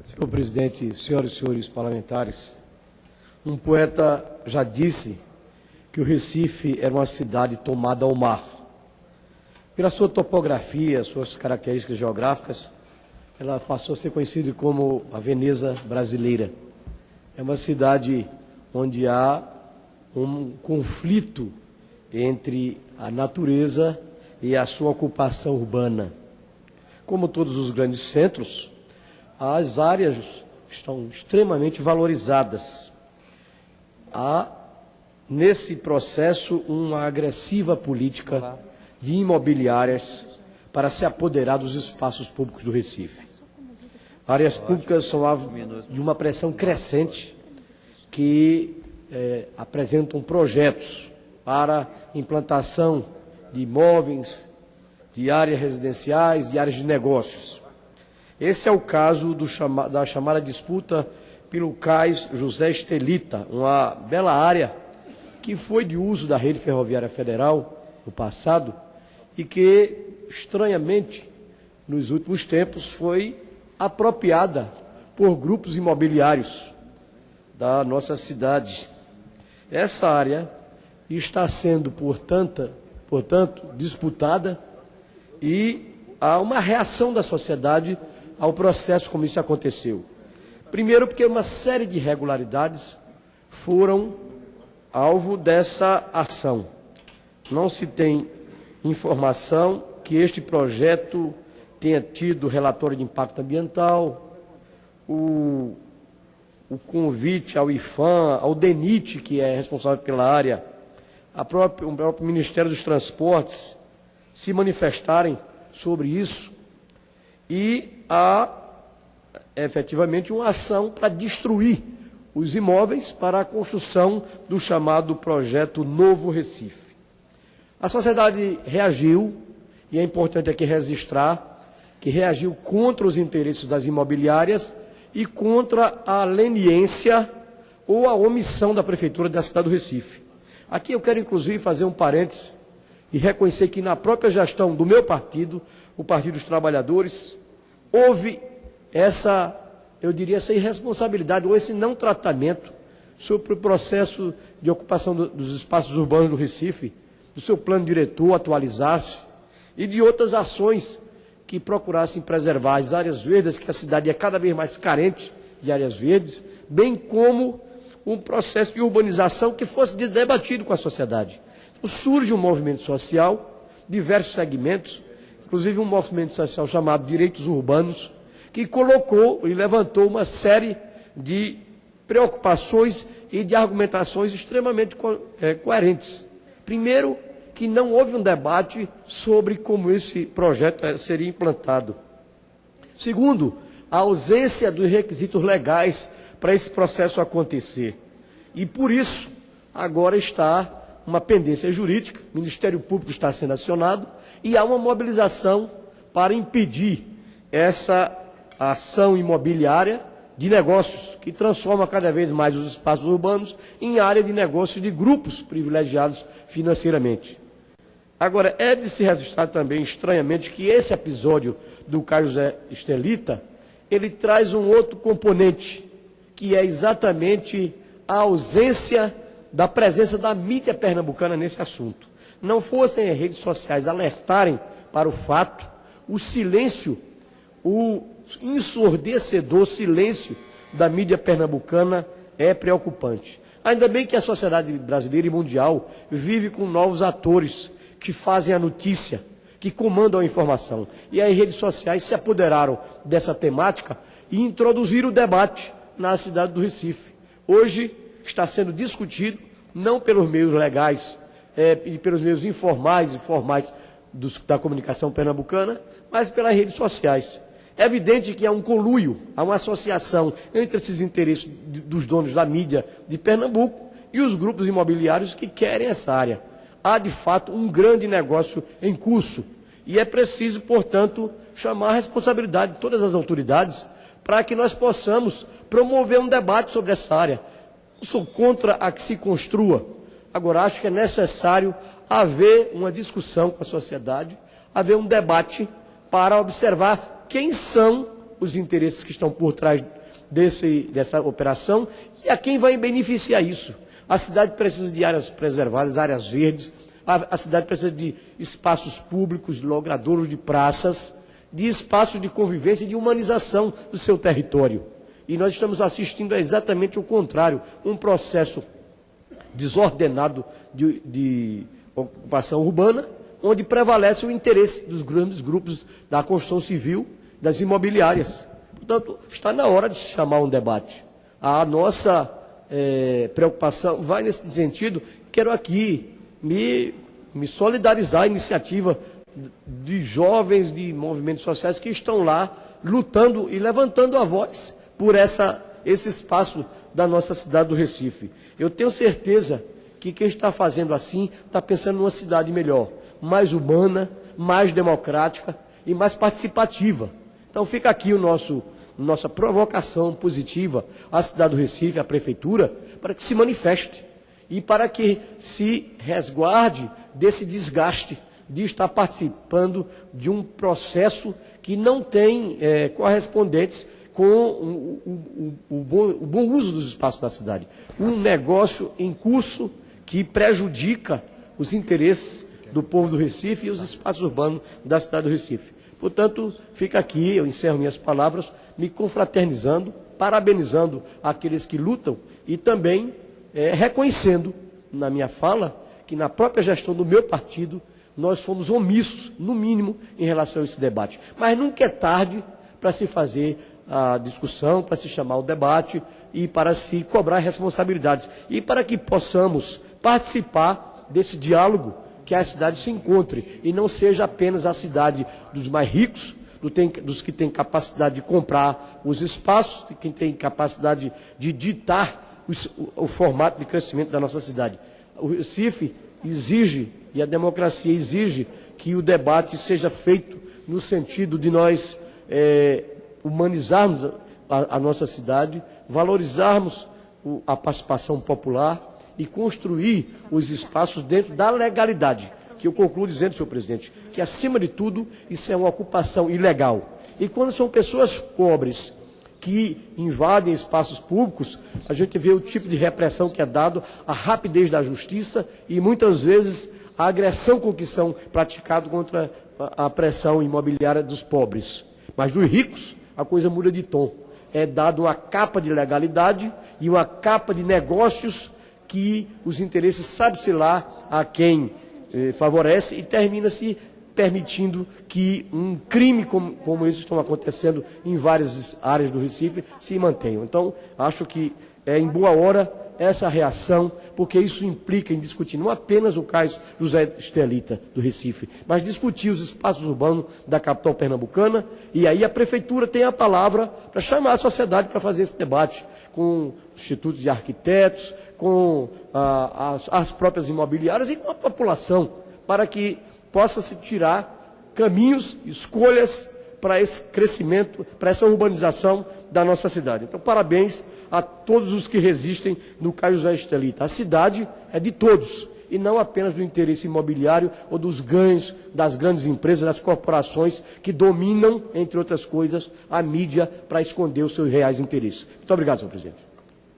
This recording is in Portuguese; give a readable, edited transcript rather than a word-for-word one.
Senhor presidente, senhoras e senhores parlamentares, um poeta já disse que o Recife era uma cidade tomada ao mar. Pela sua topografia, suas características geográficas, ela passou a ser conhecida como a Veneza brasileira. É uma cidade onde há um conflito entre a natureza e a sua ocupação urbana. Como todos os grandes centros, as áreas estão extremamente valorizadas. Há, nesse processo, uma agressiva política de imobiliárias para se apoderar dos espaços públicos do Recife. Áreas públicas são alvo de uma pressão crescente que apresentam projetos para implantação de imóveis, de áreas residenciais, de áreas de negócios. Esse é o caso da chamada disputa pelo Cais José Estelita, uma bela área que foi de uso da Rede Ferroviária Federal no passado e que, estranhamente, nos últimos tempos, foi apropriada por grupos imobiliários da nossa cidade. Essa área está sendo, portanto, disputada e há uma reação da sociedade ao processo como isso aconteceu. Primeiro, porque uma série de irregularidades foram alvo dessa ação. Não se tem informação que este projeto tenha tido relatório de impacto ambiental, o convite ao IFAM, ao DENIT, que é responsável pela área, o próprio Ministério dos Transportes se manifestarem sobre isso, e há efetivamente uma ação para destruir os imóveis para a construção do chamado projeto Novo Recife. A sociedade reagiu, e é importante aqui registrar, que reagiu contra os interesses das imobiliárias e contra a leniência ou a omissão da Prefeitura da cidade do Recife. Aqui eu quero, inclusive, fazer um parênteses e reconhecer que na própria gestão do meu partido, o Partido dos Trabalhadores, houve essa, eu diria, essa irresponsabilidade ou esse não tratamento sobre o processo de ocupação dos espaços urbanos do Recife, do seu plano diretor atualizasse e de outras ações que procurassem preservar as áreas verdes, que a cidade é cada vez mais carente de áreas verdes, bem como um processo de urbanização que fosse debatido com a sociedade. Então, surge um movimento social, diversos segmentos, inclusive um movimento social chamado Direitos Urbanos, que colocou e levantou uma série de preocupações e de argumentações extremamente coerentes. Primeiro, que não houve um debate sobre como esse projeto seria implantado. Segundo, a ausência dos requisitos legais para esse processo acontecer. E por isso, agora está uma pendência jurídica, o Ministério Público está sendo acionado e há uma mobilização para impedir essa ação imobiliária de negócios, que transforma cada vez mais os espaços urbanos em área de negócios de grupos privilegiados financeiramente. Agora, é de se registrar também, estranhamente, que esse episódio do Cais José Estelita, ele traz um outro componente, que é exatamente a ausência da presença da mídia pernambucana nesse assunto. Não fossem as redes sociais alertarem para o fato, o silêncio, o ensurdecedor silêncio da mídia pernambucana é preocupante. Ainda bem que a sociedade brasileira e mundial vive com novos atores que fazem a notícia, que comandam a informação. E as redes sociais se apoderaram dessa temática e introduziram o debate na cidade do Recife. Hoje está sendo discutido, não pelos meios legais e pelos meios informais e formais da comunicação pernambucana, mas pelas redes sociais. É evidente que há um conluio, há uma associação entre esses interesses dos donos da mídia de Pernambuco e os grupos imobiliários que querem essa área. Há, de fato, um grande negócio em curso e é preciso, portanto, chamar a responsabilidade de todas as autoridades para que nós possamos promover um debate sobre essa área. Não sou contra a que se construa, agora acho que é necessário haver uma discussão com a sociedade, haver um debate para observar quem são os interesses que estão por trás dessa operação e a quem vai beneficiar isso. A cidade precisa de áreas preservadas, áreas verdes, a cidade precisa de espaços públicos, logradouros de praças, de espaços de convivência e de humanização do seu território. E nós estamos assistindo a exatamente o contrário, um processo desordenado de ocupação urbana, onde prevalece o interesse dos grandes grupos da construção civil, das imobiliárias. Portanto, está na hora de se chamar um debate. A nossa preocupação vai nesse sentido. Quero aqui me solidarizar à iniciativa de jovens, de movimentos sociais que estão lá lutando e levantando a voz por esse espaço da nossa cidade do Recife. Eu tenho certeza que quem está fazendo assim está pensando numa cidade melhor, mais humana, mais democrática e mais participativa. Então fica aqui nossa provocação positiva à cidade do Recife, à prefeitura, para que se manifeste e para que se resguarde desse desgaste de estar participando de um processo que não tem correspondentes com o bom uso dos espaços da cidade. Um negócio em curso que prejudica os interesses do povo do Recife e os espaços urbanos da cidade do Recife. Portanto, fica aqui, eu encerro minhas palavras, me confraternizando, parabenizando aqueles que lutam e também reconhecendo, na minha fala, que na própria gestão do meu partido, nós fomos omissos, no mínimo, em relação a esse debate. Mas nunca é tarde para se fazer a discussão, para se chamar o debate e para se cobrar responsabilidades. E para que possamos participar desse diálogo, que a cidade se encontre e não seja apenas a cidade dos mais ricos, dos que têm capacidade de comprar os espaços, de quem tem capacidade de ditar o formato de crescimento da nossa cidade. O Recife exige, e a democracia exige, que o debate seja feito no sentido de nós humanizarmos a nossa cidade, valorizarmos a participação popular e construir os espaços dentro da legalidade. Que eu concluo dizendo, senhor presidente, que acima de tudo isso é uma ocupação ilegal. E quando são pessoas pobres que invadem espaços públicos, a gente vê o tipo de repressão que é dado, a rapidez da justiça e muitas vezes a agressão com que são praticados contra a pressão imobiliária dos pobres. Mas dos ricos, a coisa muda de tom. É dado uma capa de legalidade e uma capa de negócios que os interesses, sabe-se lá a quem favorece e termina-se permitindo que um crime como esse estão acontecendo em várias áreas do Recife se mantenham. Então, acho que é em boa hora essa reação, porque isso implica em discutir não apenas o caso José Estelita do Recife, mas discutir os espaços urbanos da capital pernambucana, e aí a prefeitura tem a palavra para chamar a sociedade para fazer esse debate, com institutos de arquitetos, com as próprias imobiliárias e com a população, para que possa se tirar caminhos, escolhas para esse crescimento, para essa urbanização da nossa cidade. Então, parabéns a todos os que resistem no Caio José Estelita. A cidade é de todos, e não apenas do interesse imobiliário ou dos ganhos das grandes empresas, das corporações que dominam, entre outras coisas, a mídia para esconder os seus reais interesses. Muito obrigado, senhor presidente.